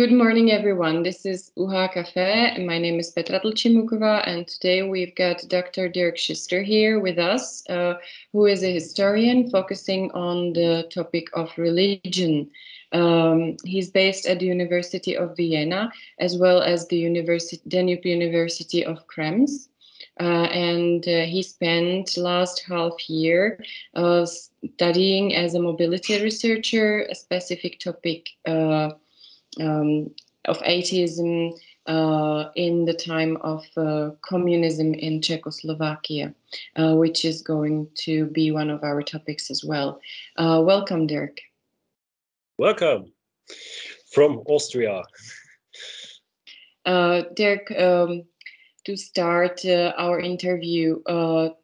Good morning, everyone. This is UHA Cafe, and my name is Petra Tlchimukova, and today we've got Dr. Dirk Schuster here with us, who is a historian focusing on the topic of religion. He's based at the University of Vienna, as well as the Danube University of Krems. And he spent last half year studying as a mobility researcher, a specific topic of atheism in the time of communism in Czechoslovakia, which is going to be one of our topics as well. Welcome, Dirk. Welcome from Austria. Dirk, to start our interview,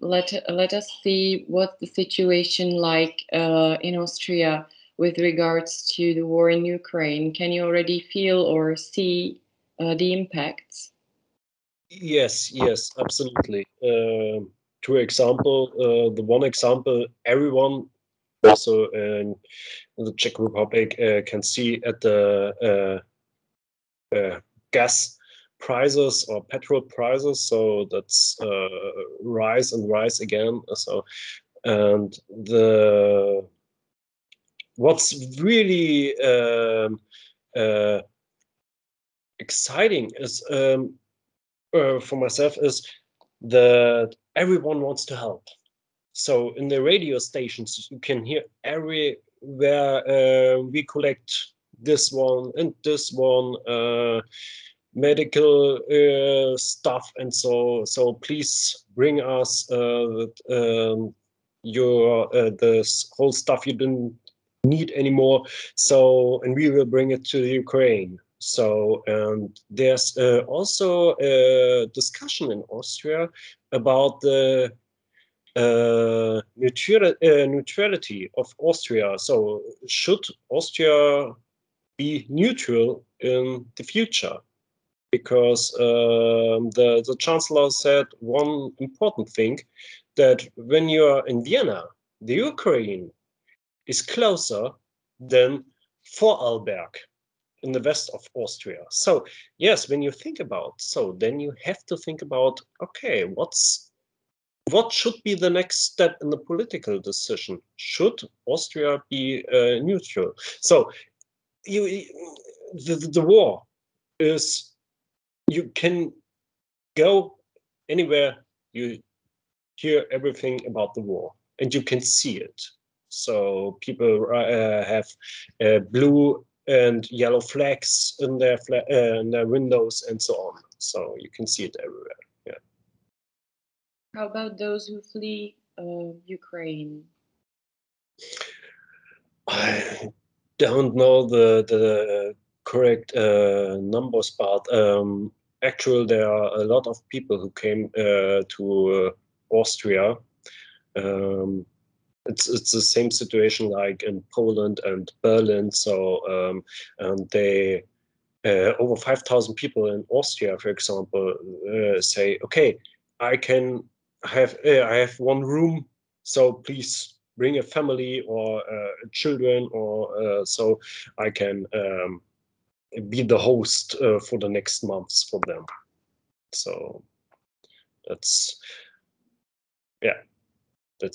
let us see what's the situation like in Austria with regards to the war in Ukraine. Can you already feel or see the impacts? Yes, absolutely. For example, the one example everyone also in the Czech Republic can see at the gas prices or petrol prices. So that's rise and rise again. So, and what's really exciting is for myself is that everyone wants to help. So in the radio stations, you can hear everywhere we collect this one and this one, medical stuff, and so please bring us your this whole stuff you didn't need anymore. So, and we will bring it to Ukraine. So, and there's also a discussion in Austria about the neutrality of Austria. So, should Austria be neutral in the future? Because the chancellor said one important thing, that when you are in Vienna, the Ukraine is closer than Vorarlberg in the west of Austria. So yes, when you think about, so then you have to think about, okay, what should be the next step in the political decision? Should Austria be neutral? So the war is, you can go anywhere, you hear everything about the war and you can see it. So people have blue and yellow flags in their windows and so on. So you can see it everywhere. Yeah. How about those who flee Ukraine? I don't know the correct numbers, but actually there are a lot of people who came to Austria. It's the same situation like in Poland and Berlin. So and they over 5,000 people in Austria, for example, say, okay, I have one room, so please bring a family or children, or so I can be the host for the next months for them. So that's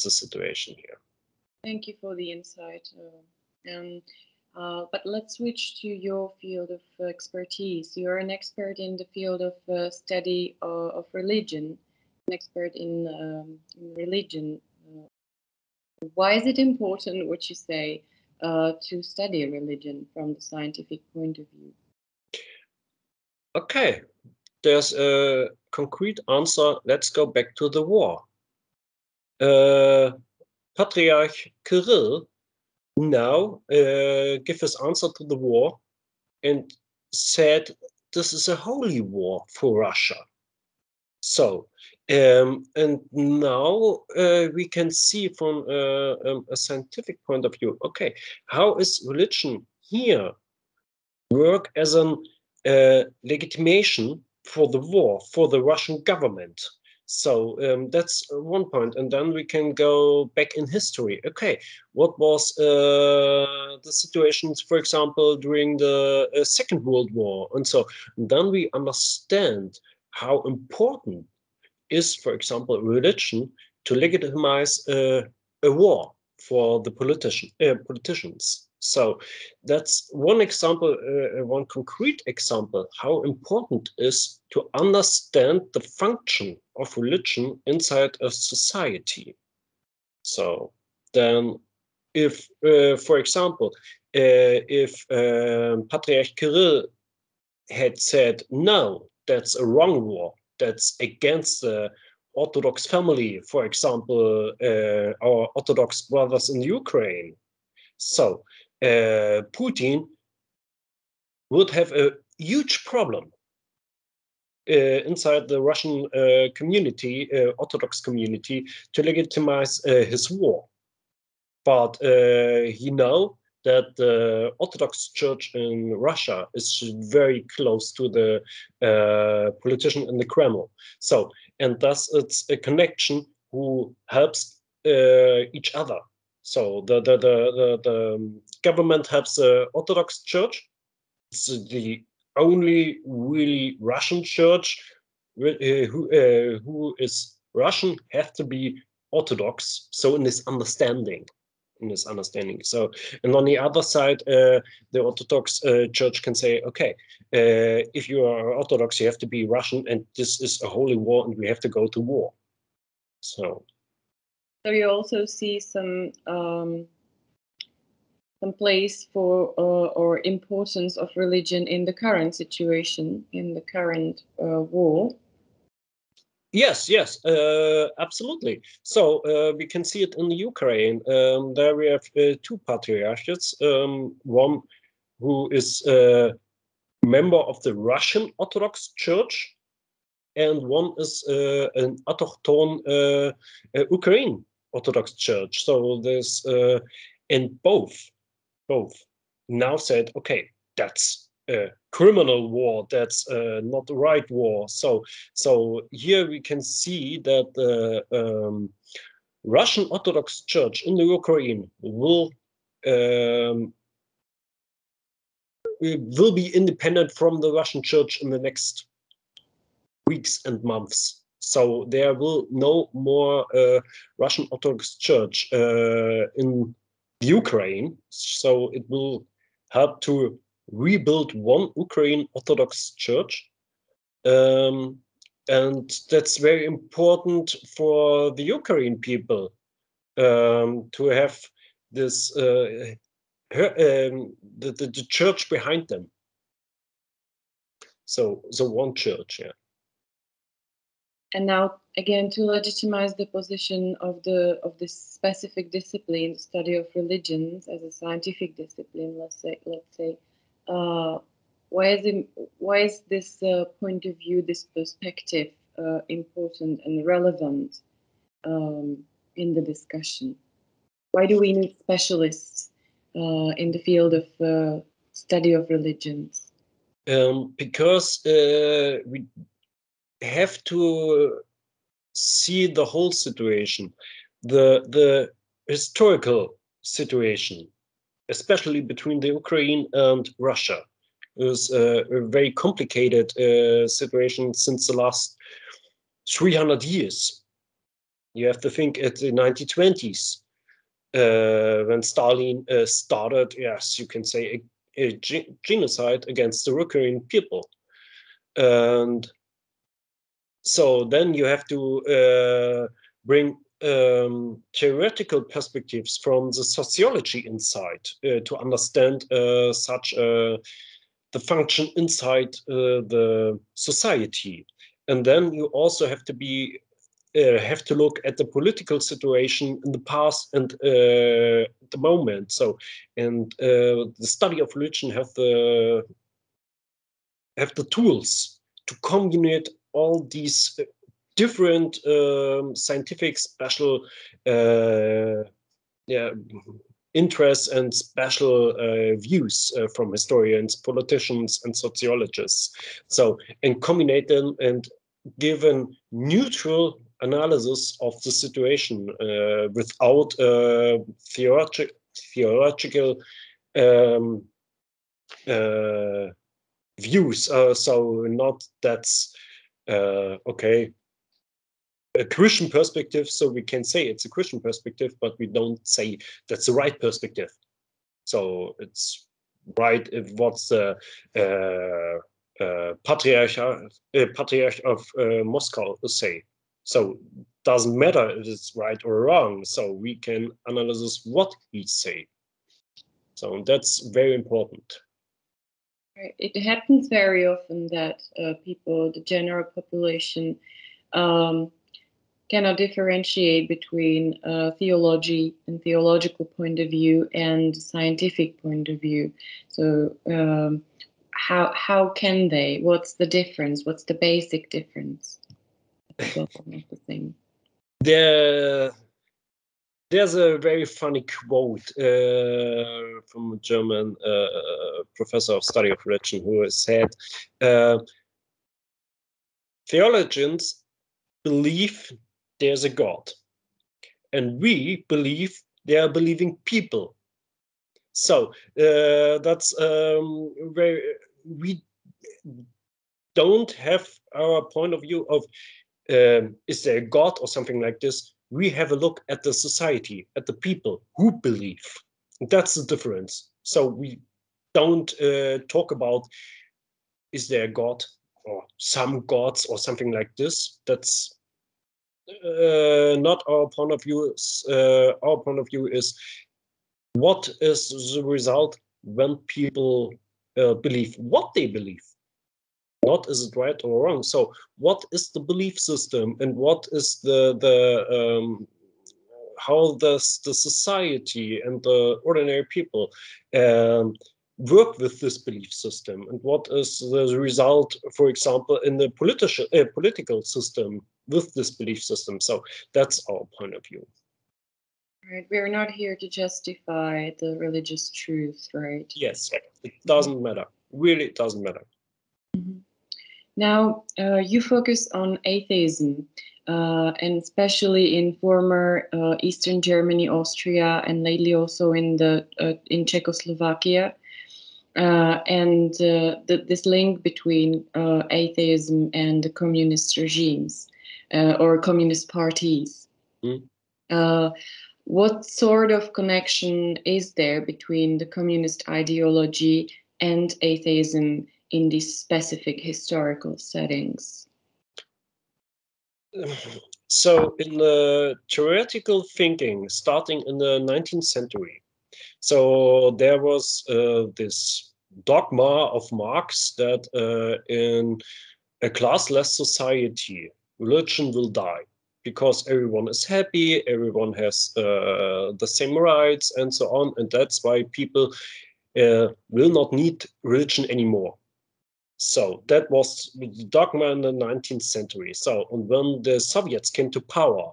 the situation here. Thank you for the insight. But let's switch to your field of expertise. You're an expert in the field of study of religion, an expert in religion. Why is it important, would you say, to study religion from the scientific point of view? Okay, there's a concrete answer. Let's go back to the war. Patriarch Kirill now give his answer to the war and said this is a holy war for Russia. So, and now we can see from a scientific point of view, okay, how is religion here work as an legitimation for the war, for the Russian government? So that's one point, and then we can go back in history. Okay, what was the situations, for example, during the Second World War, and so then we understand how important is, for example, religion to legitimize a war for the politicians. So that's one example, one concrete example, how important it is to understand the function of religion inside a society. So then if, for example, if Patriarch Kirill had said, no, that's a wrong war, that's against the Orthodox family, for example, our Orthodox brothers in Ukraine. So Putin would have a huge problem inside the Russian community, Orthodox community, to legitimize his war. But he know that the Orthodox Church in Russia is very close to the politician in the Kremlin. So, and thus it's a connection who helps each other. So the government helps the Orthodox Church. It's the only really Russian church who is Russian have to be Orthodox. So in this understanding. So, and on the other side, the Orthodox Church can say, okay, if you are Orthodox, you have to be Russian, and this is a holy war, and we have to go to war. So you also see some place for or importance of religion in the current situation, in the current war. Yes, absolutely. So we can see it in the Ukraine. There we have two patriarchs. One who is a member of the Russian Orthodox Church, and one is an autochthon Ukraine Orthodox Church. So there's and both now said, okay, that's a criminal war, that's not the right war. So here we can see that the Russian Orthodox Church in the Ukraine will be independent from the Russian Church in the next weeks and months. So there will no more Russian Orthodox Church in Ukraine. So it will help to rebuild one Ukraine Orthodox Church. And that's very important for the Ukraine people to have this the church behind them. So one church, yeah. And now again, to legitimize the position of this specific discipline, the study of religions as a scientific discipline, let's say, why is this point of view, this perspective, important and relevant in the discussion? Why do we need specialists in the field of study of religions? Because we have to see the whole situation, the historical situation, especially between the Ukraine and Russia, is a very complicated situation since the last 300 years. You have to think at the 1920s, when Stalin started, yes, you can say a genocide against the Ukrainian people. And so then you have to bring theoretical perspectives from the sociology inside to understand such the function inside the society. And then you also have to look at the political situation in the past and the moment. So, and the study of religion have the tools to combine all these different scientific special interests and special views from historians, politicians, and sociologists. So, and combine them and given neutral analysis of the situation without theological views. So not that's okay, a Christian perspective, so we can say it's a Christian perspective, but we don't say that's the right perspective. So it's right if what's the patriarch of Moscow say. So doesn't matter if it's right or wrong. So we can analyze what he say. So that's very important. It happens very often that people, the general population, cannot differentiate between theology and theological point of view and scientific point of view. So how can they? What's the difference? What's the basic difference? Both are not the same. There's a very funny quote from a German professor of study of religion who has said, theologians believe there's a God, and we believe they are believing people. So that's very, we don't have our point of view of is there a God or something like this. We have a look at the society, at the people who believe. That's the difference. So we don't talk about is there a God or some gods or something like this. That's not our point of view. Our point of view is what is the result when people believe what they believe. Not is it right or wrong. So what is the belief system, and what is the how does the society and the ordinary people work with this belief system, and what is the result, for example, in the political system with this belief system. So that's our point of view. Right. We're not here to justify the religious truth, right? Yes, it doesn't matter. Really, it doesn't matter. Mm-hmm. Now, you focus on atheism, and especially in former Eastern Germany, Austria, and lately also in Czechoslovakia. And this link between atheism and the communist regimes or communist parties. What sort of connection is there between the communist ideology and atheism in these specific historical settings? So in the theoretical thinking, starting in the 19th century, so there was this dogma of Marx that in a classless society, religion will die because everyone is happy, everyone has the same rights and so on. And that's why people will not need religion anymore. So that was the dogma in the 19th century. So, and when the Soviets came to power,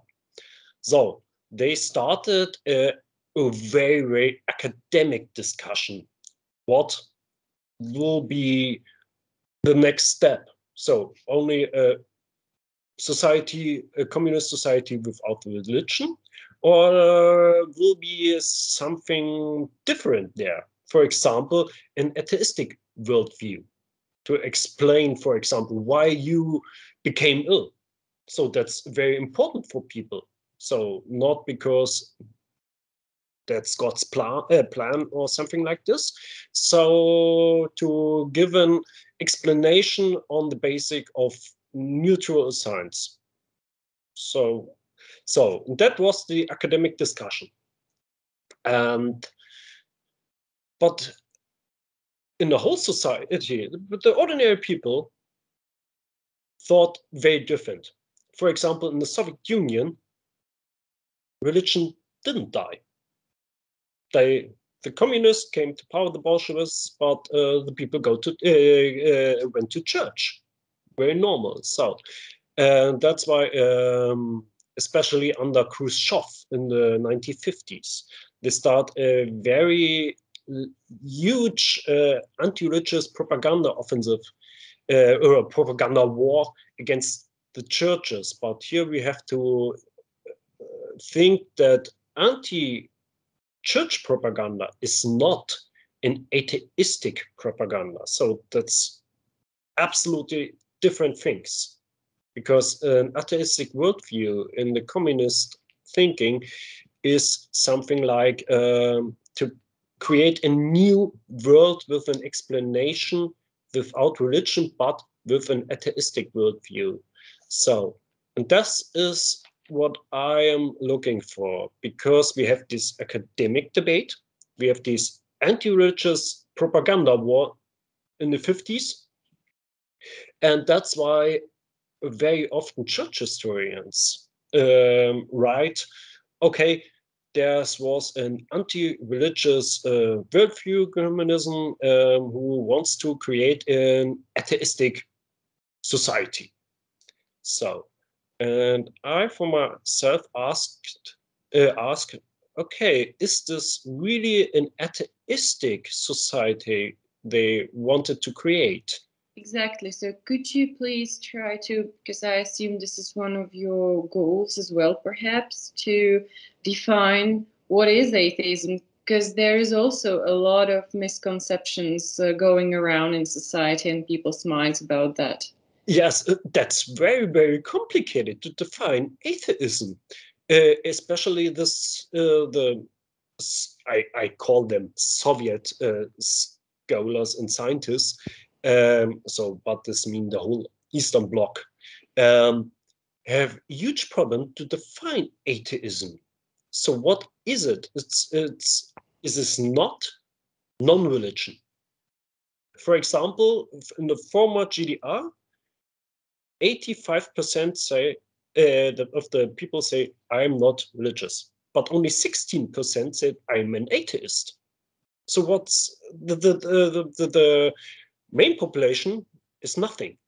so they started a very, very academic discussion. What will be the next step? So only a society, a communist society without religion, or will be something different there? For example, an atheistic worldview to explain, for example, why you became ill. So that's very important for people. So not because that's God's plan or something like this. So to give an explanation on the basic of neutral science. So that was the academic discussion. And but in the whole society, the ordinary people thought very different. For example, in the Soviet Union, religion didn't die. The communists came to power, the Bolsheviks, but the people went to church. Very normal. So that's why, especially under Khrushchev in the 1950s, they start a very huge anti-religious propaganda offensive or a propaganda war against the churches, but here we have to think that anti-church propaganda is not an atheistic propaganda. So that's absolutely different things, because an atheistic worldview in the communist thinking is something like to create a new world with an explanation without religion, but with an atheistic worldview. So, and this is what I am looking for, because we have this academic debate, we have this anti-religious propaganda war in the 50s, and that's why very often church historians write, okay, there was an anti-religious worldview communism who wants to create an atheistic society. So, and I for myself asked, okay, is this really an atheistic society they wanted to create? Exactly. So could you please try to, because I assume this is one of your goals as well, perhaps, to define what is atheism, because there is also a lot of misconceptions going around in society and people's minds about that. Yes, that's very, very complicated to define atheism, especially this I call them Soviet scholars and scientists. So, but this means the whole Eastern Bloc have huge problem to define atheism. So, what is it? Is this not non-religion? For example, in the former GDR, 85% say of the people say I'm not religious, but only 16% said I'm an atheist. So what's the main population is nothing,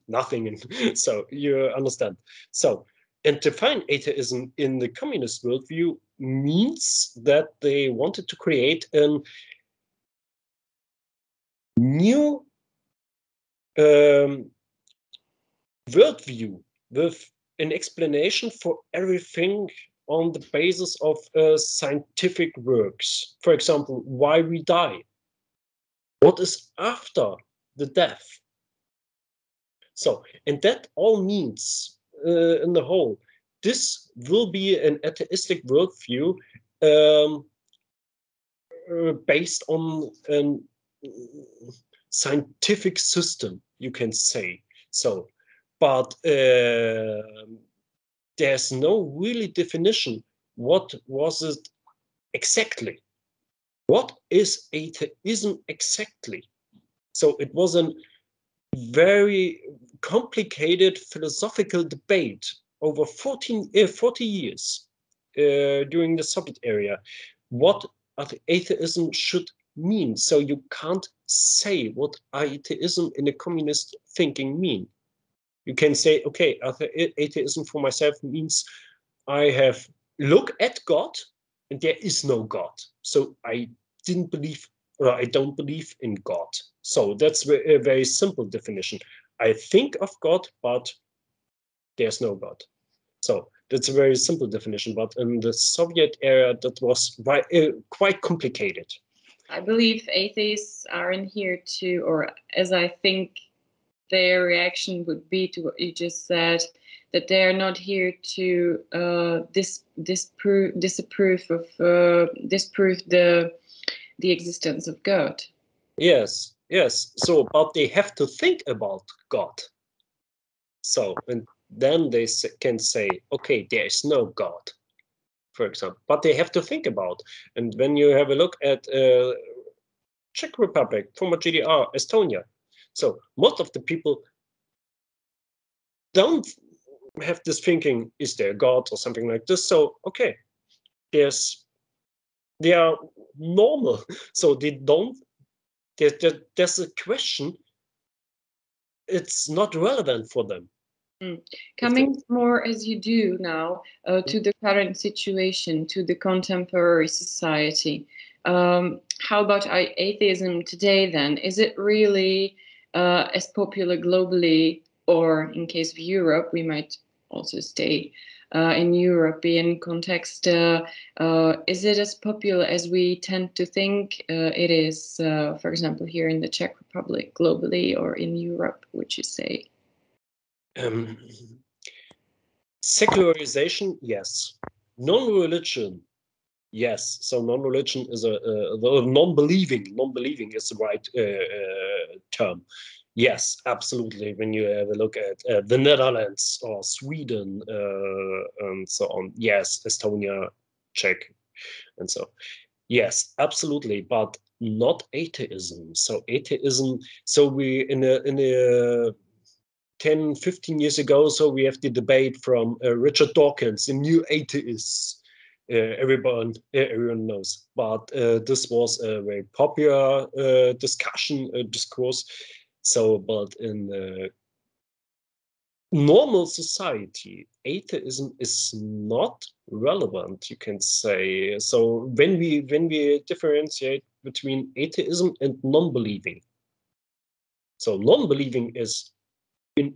nothing. So you understand. So, and define atheism in the communist worldview means that they wanted to create a new worldview with an explanation for everything on the basis of scientific works. For example, why we die, what is after the death. So, and that all means in the whole, this will be an atheistic worldview based on a scientific system, you can say. So, but there's no really definition. What was it exactly? What is atheism exactly? So it was a very complicated philosophical debate over 40 years during the Soviet era. What atheism should mean? So you can't say what atheism in a communist thinking mean. You can say, okay, atheism for myself means I have look at God and there is no God. So I didn't believe, or I don't believe in God. So that's a very simple definition. I think of God, but there's no God. So that's a very simple definition. But in the Soviet era, that was quite complicated. I believe atheists aren't here to, or as I think their reaction would be to what you just said, that they are not here to disprove the existence of God. Yes, yes. So, but they have to think about God. So, and then they can say, okay, there is no God, for example. But they have to think about. And when you have a look at Czech Republic, former GDR, Estonia, so most of the people don't have this thinking, is there God or something like this? So, okay, they are normal. So they don't, there's a question, it's not relevant for them. Coming more as you do now to the current situation, to the contemporary society, how about atheism today then? Is it really as popular globally, or in case of Europe, we might also stay in European context. Is it as popular as we tend to think it is, for example, here in the Czech Republic, globally, or in Europe, would you say? Secularization, yes. Non-religion, yes. So non-religion is non-believing. Non-believing is the right term. Yes, absolutely. When you have a look at the Netherlands or Sweden and so on, yes, Estonia, Czech, and so yes, absolutely, but not atheism. So atheism. So we in a 10, 15 years ago, so we have the debate from Richard Dawkins, the new atheists. Everyone knows, but this was a very popular discourse. So, but in normal society, atheism is not relevant, you can say. So when we differentiate between atheism and non-believing, so non-believing is in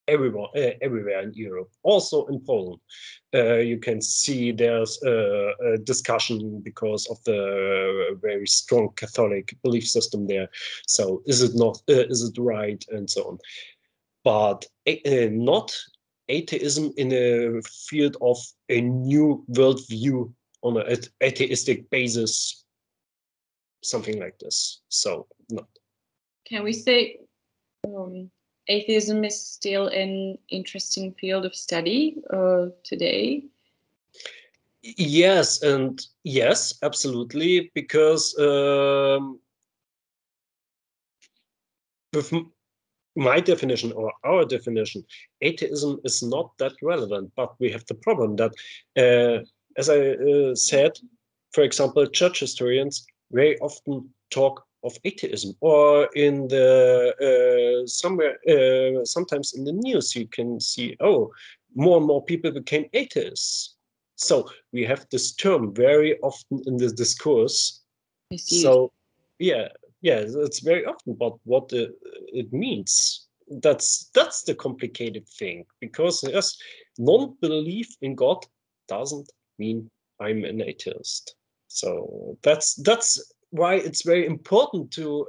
everywhere in Europe, also in Poland. You can see there's a discussion because of the very strong Catholic belief system there. So is it not? Is it right? And so on. But not atheism in a field of a new worldview on an atheistic basis, something like this. So not. Can we say atheism is still an interesting field of study today? Yes, and yes, absolutely, because with my definition or our definition, atheism is not that relevant. But we have the problem that, as I said, for example, church historians very often talk of atheism, or in the sometimes in the news you can see, oh, more and more people became atheists. So we have this term very often in the discourse. So yeah, it's very often, but what it means, that's the complicated thing, because yes, non-belief in God doesn't mean I'm an atheist. So that's why it's very important to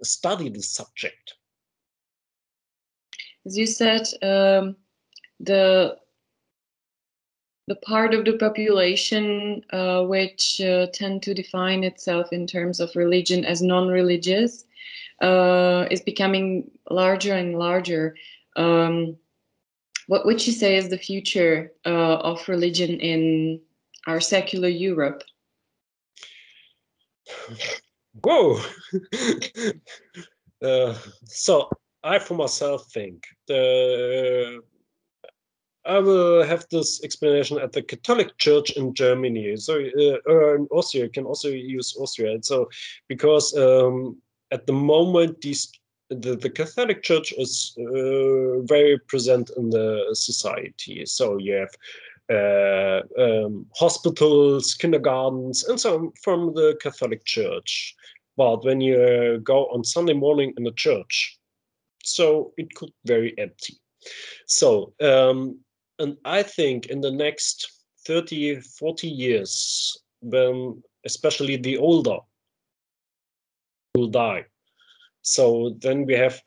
study the subject. As you said, the part of the population which tend to define itself in terms of religion as non-religious is becoming larger and larger. What would you say is the future of religion in our secular Europe? Whoa! So I for myself think I will have this explanation at the Catholic Church in Germany. So in Austria, you can also use Austria. So because at the moment the Catholic Church is very present in the society. So you have hospitals, kindergartens, and so on from the Catholic Church. But when you go on Sunday morning in the church, so it could very empty. So and I think in the next 30, 40 years, when especially the older will die, so then we have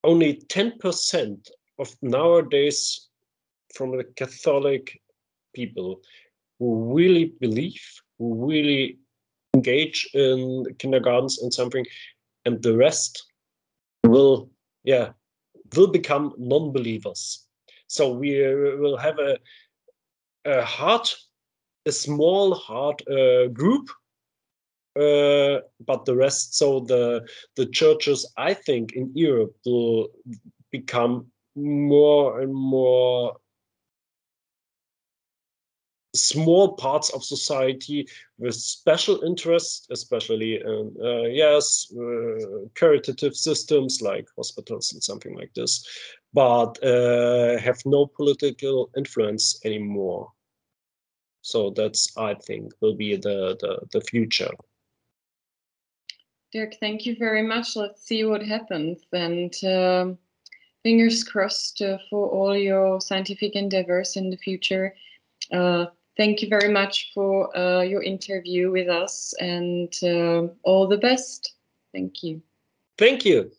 only 10% of nowadays from the Catholic people who really believe, who really engage in kindergartens and something, and the rest will, will become non-believers. So we will have a small hard group, but the rest, so the churches, I think, in Europe will become more and more small parts of society with special interests, especially in caritative systems like hospitals and something like this, but have no political influence anymore. So that's, I think, will be the future. Dirk, thank you very much. Let's see what happens. And fingers crossed for all your scientific endeavors in the future. Thank you very much for your interview with us, and all the best. Thank you. Thank you.